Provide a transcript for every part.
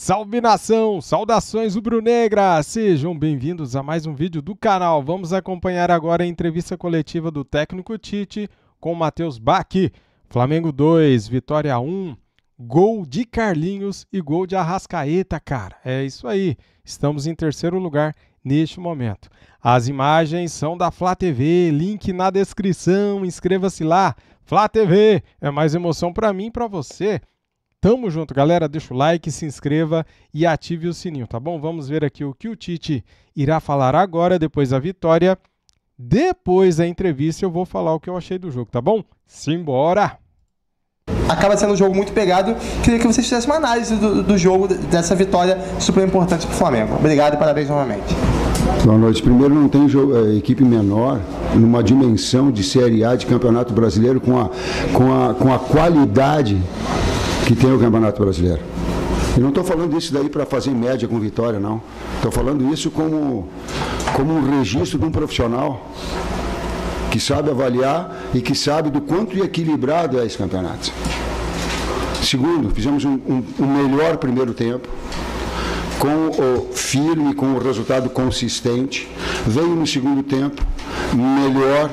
Salve nação, saudações rubro-negras, sejam bem-vindos a mais um vídeo do canal. Vamos acompanhar agora a entrevista coletiva do técnico Tite com o Matheus Bach. Flamengo 2, Vitória 1, gol de Carlinhos e gol de Arrascaeta, cara. É isso aí, estamos em terceiro lugar neste momento. As imagens são da Flá TV, link na descrição, inscreva-se lá. Flá TV, é mais emoção para mim e para você. Tamo junto, galera. Deixa o like, se inscreva e ative o sininho, tá bom? Vamos ver aqui o que o Tite irá falar agora, depois da vitória. Depois da entrevista eu vou falar o que eu achei do jogo, tá bom? Simbora! Acaba sendo um jogo muito pegado. Queria que vocês fizessem uma análise do jogo, dessa vitória super importante para o Flamengo. Obrigado e parabéns novamente. Boa noite. Primeiro, não tem equipe menor numa dimensão de Série A de Campeonato Brasileiro com a qualidade que tem o Campeonato Brasileiro. Eu não estou falando isso daí para fazer média com vitória, não. Estou falando isso como um registro de um profissional que sabe avaliar e que sabe do quanto equilibrado é esse campeonato. Segundo, fizemos um melhor primeiro tempo, com o firme, com o resultado consistente. Veio no segundo tempo, melhor,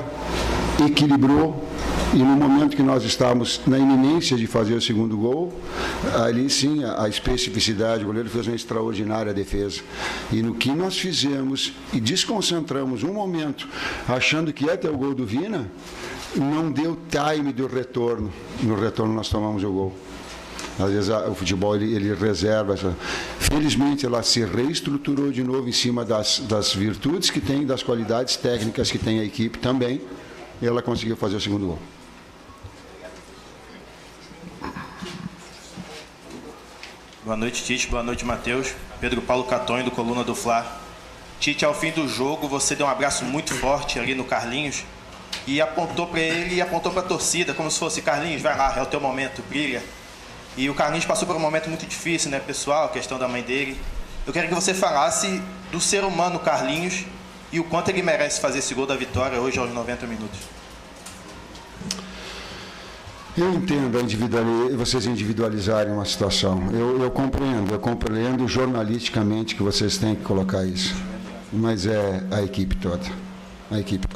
equilibrou. E no momento que nós estávamos na iminência de fazer o segundo gol, ali sim a especificidade, o goleiro fez uma extraordinária defesa. E no que nós fizemos e desconcentramos um momento, achando que ia ter o gol do Vina, não deu time do retorno. No retorno nós tomamos o gol. Às vezes o futebol ele reserva. Felizmente ela se reestruturou de novo em cima das virtudes que tem, das qualidades técnicas que tem a equipe também. E ela conseguiu fazer o segundo gol. Boa noite, Tite. Boa noite, Matheus. Pedro Paulo Catonho, do Coluna do Fla. Tite, ao fim do jogo, você deu um abraço muito forte ali no Carlinhos e apontou para ele e apontou para a torcida, como se fosse: Carlinhos, vai lá, é o teu momento, brilha. E o Carlinhos passou por um momento muito difícil, né, pessoal, a questão da mãe dele. Eu quero que você falasse do ser humano Carlinhos e o quanto ele merece fazer esse gol da vitória hoje aos 90 minutos. Eu entendo vocês individualizarem uma situação. Eu compreendo jornalisticamente que vocês têm que colocar isso. Mas é a equipe toda. A equipe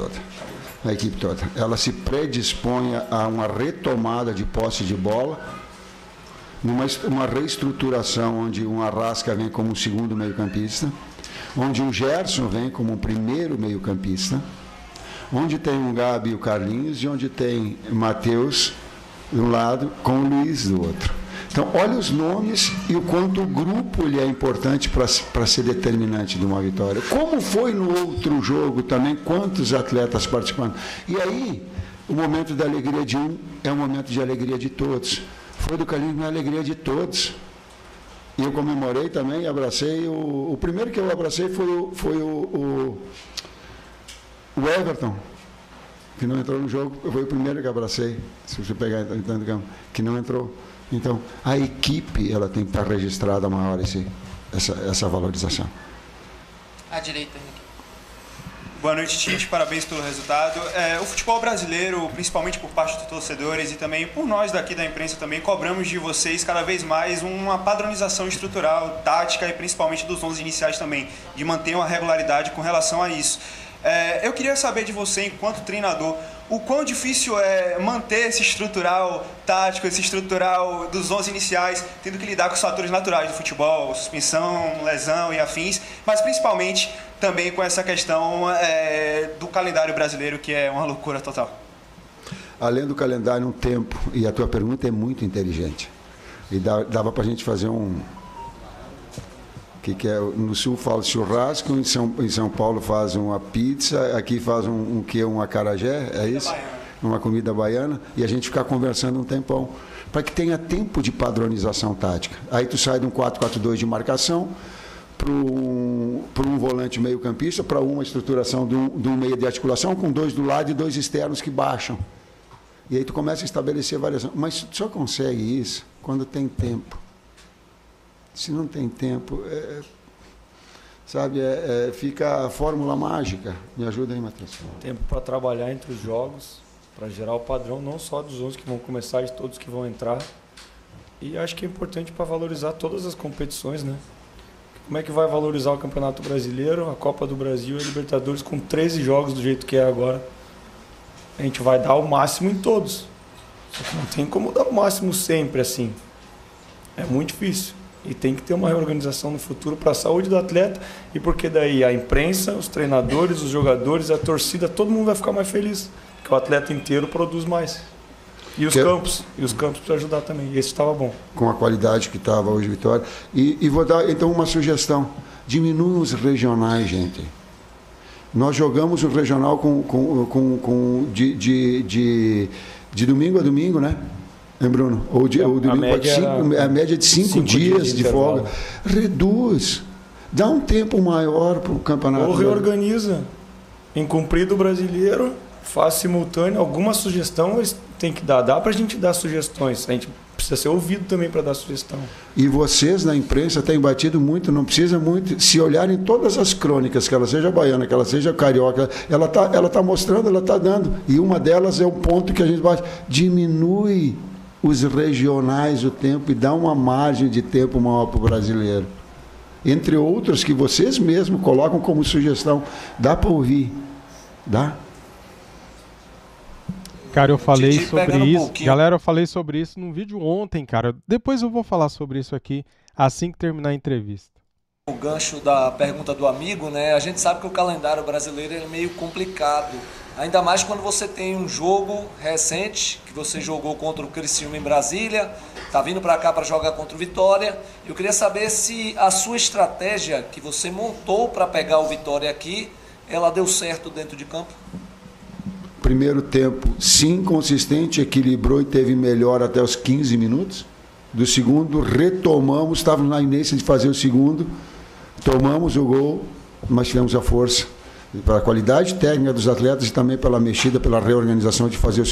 toda. Ela se predispõe a uma retomada de posse de bola, uma reestruturação onde um Arrasca vem como um segundo meio-campista, onde um Gerson vem como um primeiro meio-campista, onde tem um Gabi e o Carlinhos, e onde tem Matheus de um lado, com o Luiz do outro. Então, olha os nomes e o quanto o grupo ele é importante para ser determinante de uma vitória. Como foi no outro jogo também, quantos atletas participando. E aí, o momento da alegria de um é o momento de alegria de todos. Foi do Carlinhos, mas é a alegria de todos. E eu comemorei também, abracei. O primeiro que eu abracei foi o Everton, que não entrou no jogo. Foi o primeiro que abracei, se você pegar dentro do campo, que não entrou. Então, a equipe ela tem que estar registrada maior essa valorização. À direita, Henrique. Boa noite, Tite. Parabéns pelo resultado. O futebol brasileiro, principalmente por parte dos torcedores e também por nós daqui da imprensa também, cobramos de vocês cada vez mais uma padronização estrutural, tática e principalmente dos 11 iniciais também, de manter uma regularidade com relação a isso. Eu queria saber de você, enquanto treinador, o quão difícil é manter esse estrutural tático, esse estrutural dos 11 iniciais, tendo que lidar com os fatores naturais do futebol, suspensão, lesão e afins, mas principalmente também com essa questão do calendário brasileiro, que é uma loucura total. Além do calendário, um tempo, e a tua pergunta é muito inteligente, e dava para a gente fazer no Sul fala churrasco, em São Paulo faz uma pizza, aqui faz um acarajé, é isso? Uma comida baiana, e a gente ficar conversando um tempão, para que tenha tempo de padronização tática. Aí tu sai de um 4-4-2 de marcação para um volante meio-campista, para uma estruturação de um meio de articulação com dois do lado e dois externos que baixam. E aí tu começa a estabelecer variação. Mas tu só consegue isso quando tem tempo. Se não tem tempo, fica a fórmula mágica. Me ajuda aí, Matheus. Tempo para trabalhar entre os jogos, para gerar o padrão não só dos 11 que vão começar, de todos que vão entrar, E acho que é importante para valorizar todas as competições, né? Como é que vai valorizar o Campeonato Brasileiro, a Copa do Brasil e a Libertadores com 13 jogos do jeito que é agora? A gente vai dar o máximo em todos. Só que não tem como dar o máximo sempre assim. É muito difícil. E tem que ter uma reorganização no futuro para a saúde do atleta, e porque daí a imprensa, os treinadores, os jogadores, a torcida, todo mundo vai ficar mais feliz, porque o atleta inteiro produz mais. E os campos para ajudar também. Esse estava bom. Com a qualidade que estava hoje, Vitória. E vou dar então uma sugestão: diminuam os regionais, gente. Nós jogamos o regional de domingo a domingo, né? Bruno? Ou domingo a média de 5 dias de folga. Reduz. Dá um tempo maior para o campeonato. Ou reorganiza. Em cumprido brasileiro, faz simultâneo. Alguma sugestão eles têm que dar. Dá para a gente dar sugestões. A gente precisa ser ouvido também para dar sugestão. E vocês na imprensa têm batido muito, não precisa muito. Se olharem todas as crônicas, que ela seja baiana, que ela seja carioca, ela tá mostrando, ela está dando. E uma delas é o ponto que a gente bate. Diminui os regionais o tempo e dá uma margem de tempo maior para o brasileiro. Entre outros que vocês mesmos colocam como sugestão. Dá para ouvir? Dá? Cara, eu falei sobre isso. Galera, eu falei sobre isso num vídeo ontem, cara. Depois eu vou falar sobre isso aqui assim que terminar a entrevista. O gancho da pergunta do amigo, né? A gente sabe que o calendário brasileiro é meio complicado. Ainda mais quando você tem um jogo recente, que você jogou contra o Criciúma em Brasília, tá vindo para cá para jogar contra o Vitória. Eu queria saber se a sua estratégia que você montou para pegar o Vitória aqui, ela deu certo dentro de campo? Primeiro tempo, sim, consistente, equilibrou e teve melhor até os 15 minutos. Do segundo, retomamos, estávamos na inércia de fazer o segundo, tomamos o gol, mas tivemos a força pela qualidade técnica dos atletas e também pela mexida, pela reorganização de fazer o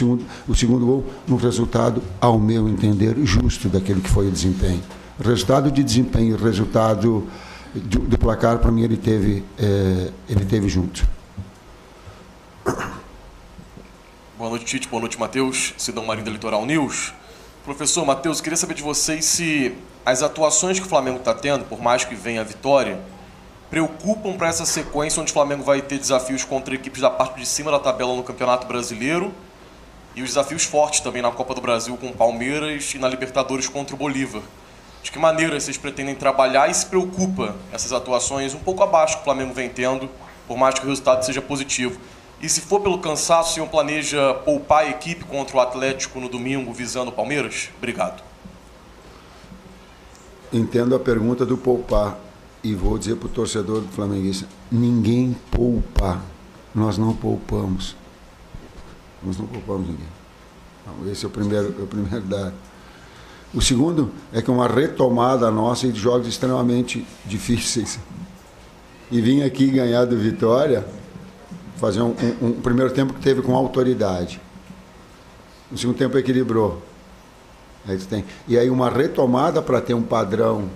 segundo gol, no resultado, ao meu entender, justo daquele que foi o desempenho. Resultado de desempenho, resultado do placar, para mim, ele teve junto. Boa noite, Tite. Boa noite, Matheus. Sidão Marinho da Litoral News. Professor Matheus, queria saber de vocês se as atuações que o Flamengo está tendo, por mais que venha a vitória, preocupam para essa sequência onde o Flamengo vai ter desafios contra equipes da parte de cima da tabela no Campeonato Brasileiro e os desafios fortes também na Copa do Brasil com o Palmeiras e na Libertadores contra o Bolívar. De que maneira vocês pretendem trabalhar e se preocupa essas atuações um pouco abaixo que o Flamengo vem tendo, por mais que o resultado seja positivo? E se for pelo cansaço, o senhor planeja poupar a equipe contra o Atlético no domingo visando o Palmeiras? Obrigado. Entendo a pergunta do poupar. E vou dizer para o torcedor do flamenguista: ninguém poupa. Nós não poupamos. Nós não poupamos ninguém. Então, esse é o primeiro dado. O segundo é que uma retomada nossa de jogos extremamente difíceis. E vim aqui ganhar do Vitória, fazer um primeiro tempo que teve com autoridade. No segundo tempo equilibrou. Aí tu tem. E aí uma retomada para ter um padrão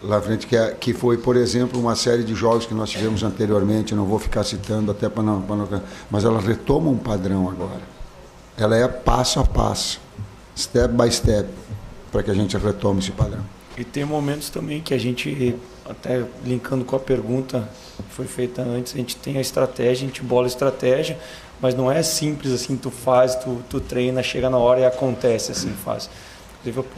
lá à frente, que foi, por exemplo, uma série de jogos que nós tivemos anteriormente, eu não vou ficar citando até para não, mas ela retoma um padrão agora. Ela é passo a passo, step by step, para que a gente retome esse padrão. E tem momentos também que a gente, até linkando com a pergunta que foi feita antes, a gente tem a estratégia, a gente bola a estratégia, mas não é simples assim, tu faz, tu treina, chega na hora e acontece assim, faz. Inclusive,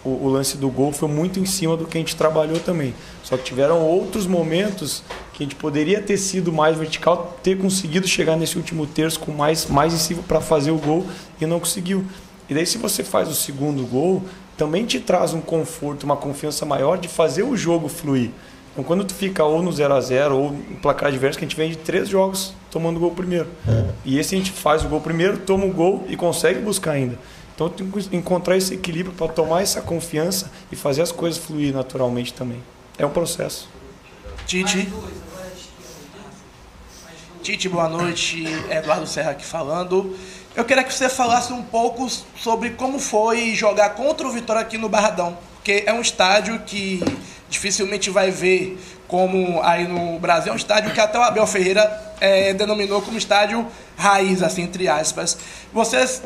o lance do gol foi muito em cima do que a gente trabalhou também. Só que tiveram outros momentos que a gente poderia ter sido mais vertical, ter conseguido chegar nesse último terço com mais em cima para fazer o gol e não conseguiu. E daí se você faz o segundo gol, também te traz um conforto, uma confiança maior de fazer o jogo fluir. Então quando tu fica ou no 0-0 ou no placar adverso, que a gente vem de 3 jogos tomando o gol primeiro. E esse a gente faz o gol primeiro, toma o gol e consegue buscar ainda. Então tem que encontrar esse equilíbrio para tomar essa confiança e fazer as coisas fluir naturalmente também. É um processo. Tite, boa noite. Eduardo Serra aqui falando. Eu queria que você falasse um pouco sobre como foi jogar contra o Vitória aqui no Barradão, porque é um estádio que dificilmente vai ver como aí no Brasil, é um estádio que até o Abel Ferreira denominou como estádio raiz, assim, entre aspas. Vocês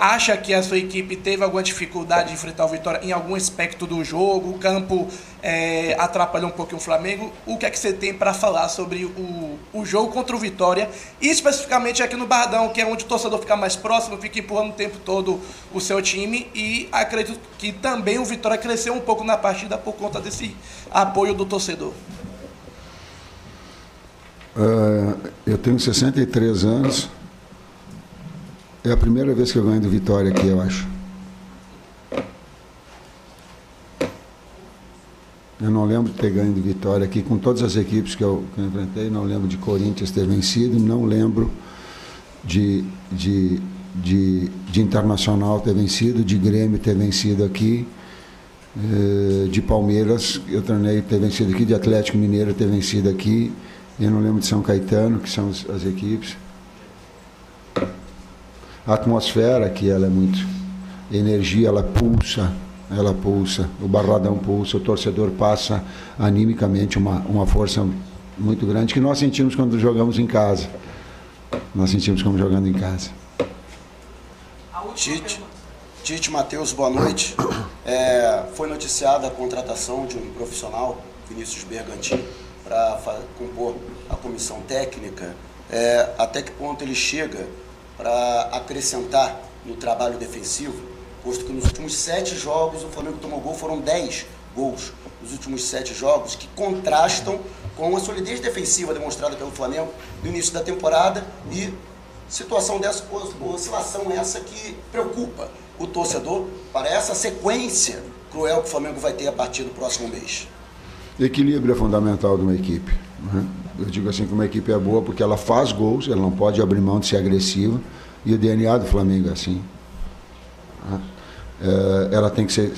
acham que a sua equipe teve alguma dificuldade de enfrentar o Vitória em algum aspecto do jogo? O campo atrapalhou um pouquinho o Flamengo? O que é que você tem para falar sobre o jogo contra o Vitória? E especificamente aqui no Barradão, que é onde o torcedor fica mais próximo, fica empurrando o tempo todo o seu time. E acredito que também o Vitória cresceu um pouco na partida por conta desse apoio do torcedor. Eu tenho 63 anos. É a primeira vez que eu ganho do Vitória aqui, eu acho. Eu não lembro de ter ganho do Vitória aqui com todas as equipes que eu enfrentei. Não lembro de Corinthians ter vencido. Não lembro de Internacional ter vencido, de Grêmio ter vencido aqui, de Palmeiras eu treinei ter vencido aqui, de Atlético Mineiro ter vencido aqui. Eu não lembro de São Caetano, que são as equipes. A atmosfera aqui, ela é muito... Energia, ela pulsa. O Barradão pulsa, o torcedor passa animicamente uma força muito grande que nós sentimos quando jogamos em casa. Nós sentimos como jogando em casa. Tite, Matheus, boa noite. Foi noticiada a contratação de um profissional, Vinícius Bergantin, para compor a comissão técnica. Até que ponto ele chega para acrescentar no trabalho defensivo, posto que nos últimos 7 jogos o Flamengo tomou gol, foram 10 gols nos últimos 7 jogos, que contrastam com a solidez defensiva demonstrada pelo Flamengo no início da temporada, e situação dessa, oscilação essa que preocupa o torcedor para essa sequência cruel que o Flamengo vai ter a partir do próximo mês. Equilíbrio é fundamental de uma equipe. Eu digo assim que uma equipe é boa porque ela faz gols, ela não pode abrir mão de ser agressiva, e o DNA do Flamengo é assim. Ela tem que ser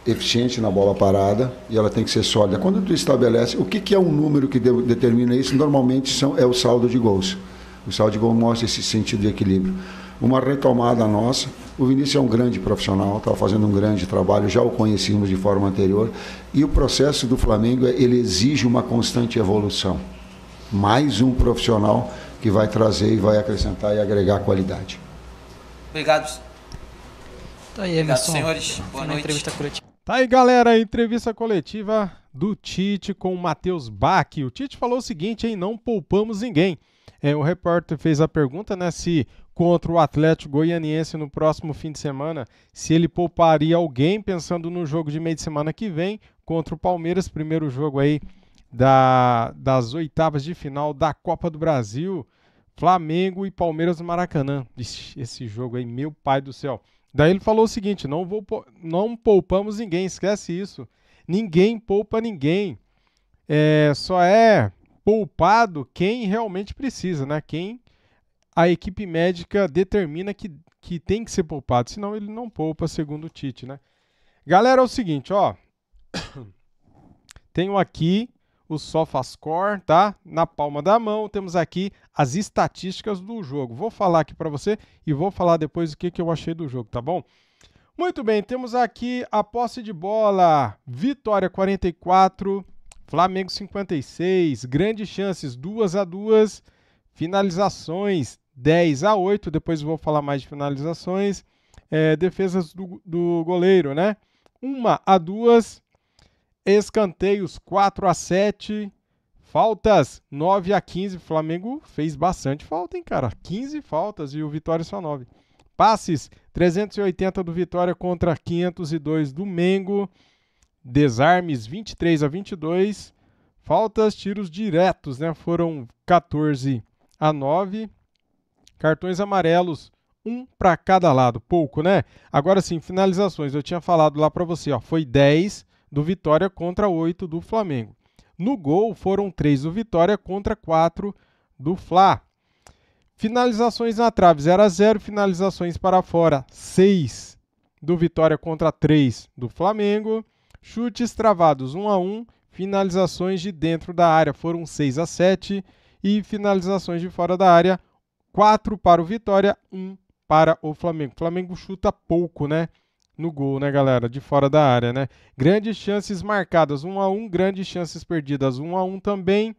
eficiente na bola parada e ela tem que ser sólida. Quando tu estabelece, o que é um número que determina isso? Normalmente é o saldo de gols. O saldo de gol mostra esse sentido de equilíbrio. Uma retomada nossa. O Vinícius é um grande profissional, está fazendo um grande trabalho, já o conhecíamos de forma anterior. E o processo do Flamengo, ele exige uma constante evolução. Mais um profissional que vai trazer e vai acrescentar e agregar qualidade. Obrigado. Tá aí, Emerson. Obrigado, senhores. Boa noite. Entrevista coletiva. Tá aí, galera, a entrevista coletiva do Tite com o Matheus Bach. O Tite falou o seguinte, hein, não poupamos ninguém. O repórter fez a pergunta, né, se contra o Atlético Goianiense no próximo fim de semana, se ele pouparia alguém, pensando no jogo de meio de semana que vem, contra o Palmeiras, primeiro jogo aí das oitavas de final da Copa do Brasil, Flamengo e Palmeiras no Maracanã. Ixi, esse jogo aí, meu pai do céu. Daí ele falou o seguinte, não poupamos ninguém, esquece isso. Ninguém poupa ninguém. Só é poupado quem realmente precisa, né? Quem a equipe médica determina que tem que ser poupado, senão ele não poupa, segundo o Tite, né? Galera, é o seguinte, ó. Tenho aqui o SofaScore, tá? Na palma da mão, temos aqui as estatísticas do jogo. Vou falar aqui para você e vou falar depois o que eu achei do jogo, tá bom? Muito bem, temos aqui a posse de bola. Vitória 44, Flamengo 56, grandes chances 2-2, finalizações 10-8, depois vou falar mais de finalizações, defesas do goleiro, né? 1-2, escanteios 4-7, faltas 9-15, Flamengo fez bastante falta, hein, cara? 15 faltas e o Vitória só 9. Passes 380 do Vitória contra 502 do Mengo. Desarmes 23-22. Faltas, tiros diretos, né? Foram 14-9. Cartões amarelos, 1 para cada lado. Pouco, né? Agora sim, finalizações. Eu tinha falado lá para você, ó. Foi 10 do Vitória contra 8 do Flamengo. No gol foram 3 do Vitória contra 4 do Fla. Finalizações na trave 0-0, finalizações para fora 6 do Vitória contra 3 do Flamengo. Chutes travados 1-1, finalizações de dentro da área foram 6-7 e finalizações de fora da área 4 para o Vitória, 1 para o Flamengo. O Flamengo chuta pouco, né? no gol, né, galera? De fora da área, né? Grandes chances marcadas, 1-1, grandes chances perdidas, 1-1 também.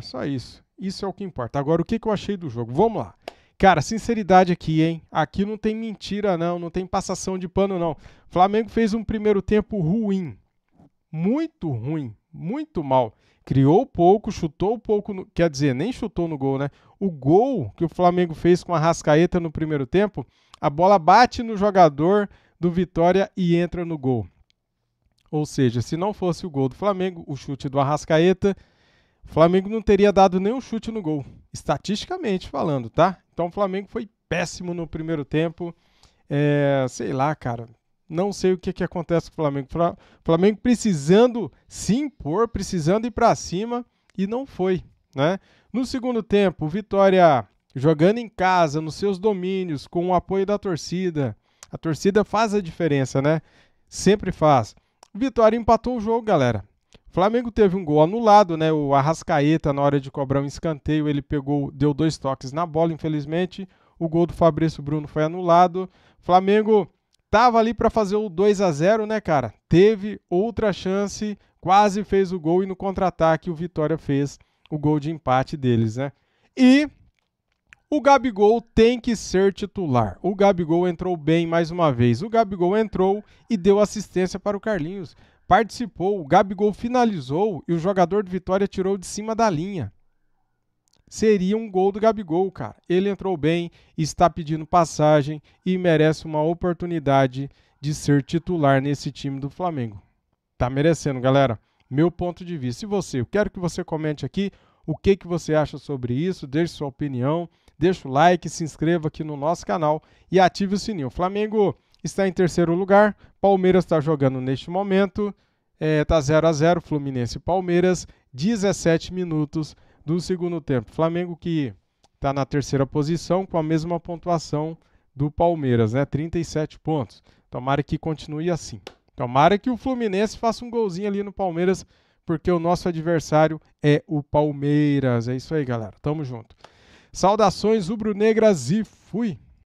Só isso. Isso é o que importa. Agora, o que eu achei do jogo? Vamos lá. Cara, sinceridade aqui, hein? Aqui não tem mentira, não. Não tem passação de pano, não. O Flamengo fez um primeiro tempo ruim. Muito ruim. Muito mal. Criou pouco, chutou pouco. Quer dizer, nem chutou no gol, né? O gol que o Flamengo fez com a Arrascaeta no primeiro tempo, a bola bate no jogador do Vitória e entra no gol. Ou seja, se não fosse o gol do Flamengo, o chute do Arrascaeta, o Flamengo não teria dado nenhum chute no gol. Estatisticamente falando, tá? Então o Flamengo foi péssimo no primeiro tempo. Sei lá, cara. Não sei o que acontece com o Flamengo. O Flamengo precisando se impor, precisando ir para cima e não foi, né? No segundo tempo, o Vitória jogando em casa, nos seus domínios, com o apoio da torcida. A torcida faz a diferença, né? Sempre faz. O Vitória empatou o jogo, galera. O Flamengo teve um gol anulado, né? O Arrascaeta, na hora de cobrar um escanteio, ele deu 2 toques na bola, infelizmente. O gol do Fabrício Bruno foi anulado. O Flamengo tava ali para fazer o 2-0, né, cara? Teve outra chance, quase fez o gol e no contra-ataque o Vitória fez o gol de empate deles, né? E o Gabigol tem que ser titular. O Gabigol entrou bem mais uma vez. O Gabigol entrou e deu assistência para o Carlinhos. Participou, o Gabigol finalizou e o jogador do Vitória tirou de cima da linha. Seria um gol do Gabigol, cara. Ele entrou bem, está pedindo passagem e merece uma oportunidade de ser titular nesse time do Flamengo. Tá merecendo, galera. Meu ponto de vista. E você? Eu quero que você comente aqui o que você acha sobre isso, deixe sua opinião, deixa o like, se inscreva aqui no nosso canal e ative o sininho. O Flamengo está em terceiro lugar, Palmeiras está jogando neste momento, está 0-0, Fluminense e Palmeiras, 17 minutos do segundo tempo. Flamengo que está na terceira posição com a mesma pontuação do Palmeiras, né? 37 pontos. Tomara que continue assim. Tomara que o Fluminense faça um golzinho ali no Palmeiras, porque o nosso adversário é o Palmeiras. É isso aí, galera. Tamo junto. Saudações rubro-negras e fui!